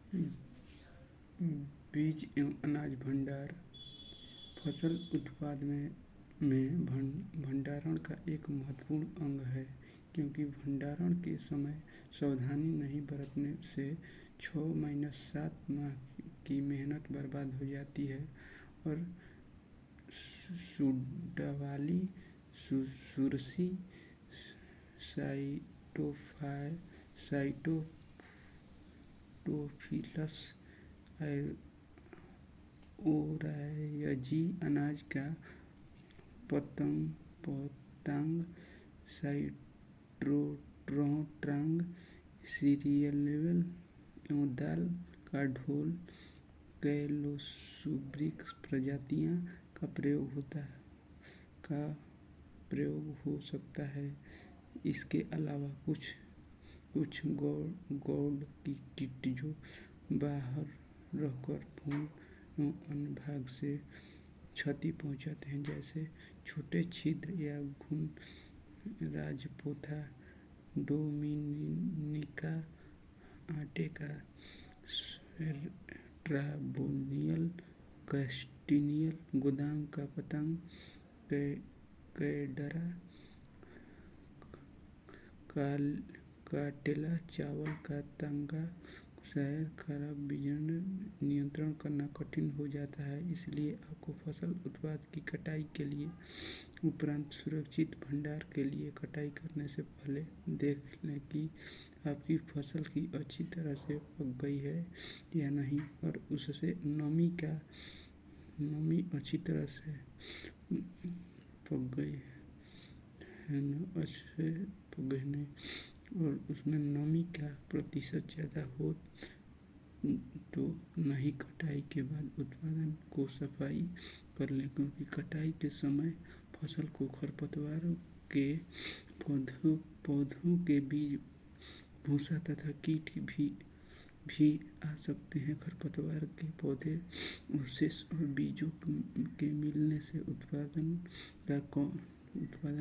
बीज एवं अनाज भंडार फसल उत्पादन में भंडारण का एक महत्वपूर्ण अंग है, क्योंकि भंडारण के समय सावधानी नहीं बरतने से 6-7 माह की मेहनत बर्बाद हो जाती है और सुडावाली, सुरसी, साइटोफिलस ओरायजी, अनाज का पतंग, साइटोट्रॉन्ग, सीरियल एवं दाल का ढोल, कैलोसुब्रिक्स प्रजातियां का प्रयोग हो सकता है। इसके अलावा कुछ गौड़ की कीट जो बाहर रहकर भूमि एवं अन्य भाग से क्षति पहुंचाते हैं, जैसे छोटे छिद्र या घुन, राजपोथा, डोमिनिका, आटे का स्ट्राबोनियल, कैस्टिनियल, गोदाम का पतंग, कैडरा, काटेला, चावल का तांगा, शहर खराब बीजाणु नियंत्रण करना कठिन हो जाता है। इसलिए आपको फसल उत्पाद की कटाई के लिए उपरांत सुरक्षित भंडार के लिए कटाई करने से पहले देख लें कि आपकी फसल की अच्छी तरह से पक गई है या नहीं और उससे नमी अच्छी तरह से पक गई है न, अच्छे पक गई नहीं और उसमें नमी का प्रतिशत ज़्यादा हो तो नहीं, कटाई के बाद उत्पादन को सफाई कर लें, क्योंकि कटाई के समय फसल को खरपतवारों के पौधों के बीज, भूसा तथा कीट भी आ सकते हैं। खरपतवार के पौधे अवशेष और बीजों के मिलने से उत्पादन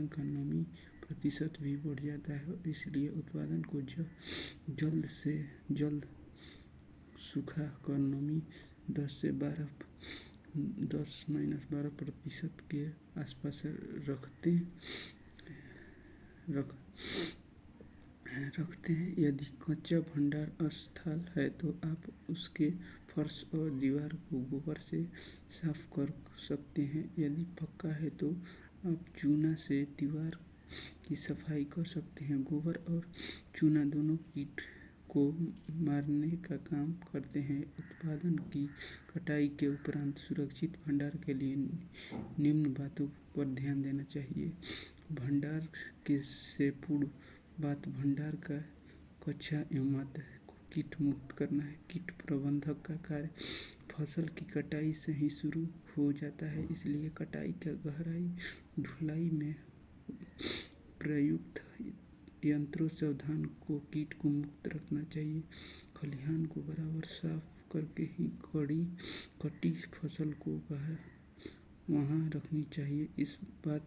का नमी प्रतिशत भी बढ़ जाता है और इसलिए उत्पादन को जल्द से जल्द सूखा कर नमी 10-12% के आसपास रखते हैं। यदि कच्चा भंडार स्थल है तो आप उसके फर्श और दीवार को गोबर से साफ कर सकते हैं। यदि पक्का है तो आप चूना से दीवार की सफाई कर सकते हैं। गोबर और चूना दोनों कीट को मारने का काम करते हैं। उत्पादन की कटाई के उपरांत सुरक्षित भंडार के लिए निम्न बातों पर ध्यान देना चाहिए। भंडार से पूर्व बात, भंडार का कक्षा एवं मात्रा को कीट मुक्त करना है। कीट प्रबंधन का कार्य फसल की कटाई से ही शुरू हो जाता है, इसलिए कटाई का गहराई ढुलाई में प्रयुक्त यंत्रों सावधान को कीट को मुक्त रखना चाहिए। खलिहान को बराबर साफ करके ही कटी फसल को वहां रखनी चाहिए। इस बात